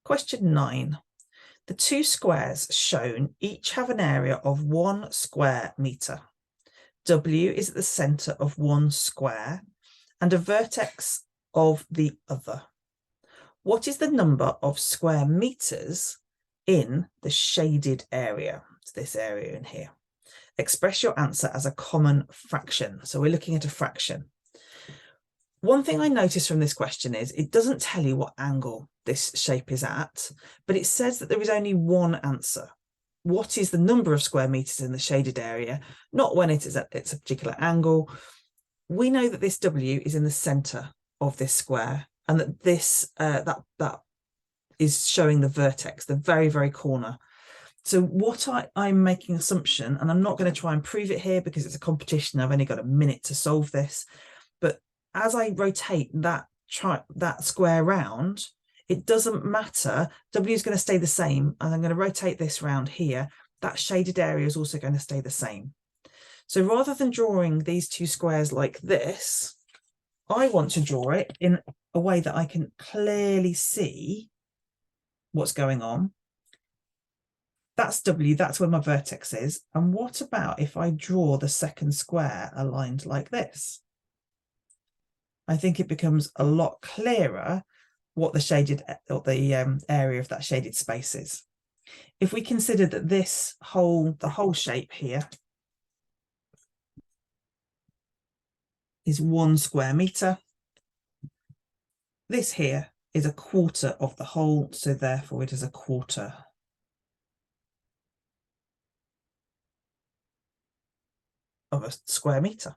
Question 9. The two squares shown each have an area of 1 square metre. W is at the centre of one square and a vertex of the other. What is the number of square metres in the shaded area? It's this area in here. Express your answer as a common fraction. So we're looking at a fraction. One thing I noticed from this question is it doesn't tell you what angle this shape is at, but it says that there is only one answer. What is the number of square metres in the shaded area? Not when it is at its a particular angle. We know that this W is in the centre of this square, and that this that is showing the vertex, the very, very corner. So what I'm making assumption, and I'm not going to try and prove it here because it's a competition, I've only got a minute to solve this, but as I rotate that square round, it doesn't matter. W is going to stay the same, and I'm going to rotate this round here. That shaded area is also going to stay the same. So rather than drawing these two squares like this, I want to draw it in a way that I can clearly see what's going on. That's W, that's where my vertex is. And what about if I draw the second square aligned like this? I think it becomes a lot clearer what the shaded, or the area of that shaded space is. If we consider that the whole shape here is 1 square metre, this here is a quarter of the whole, so therefore it is a quarter of a square metre.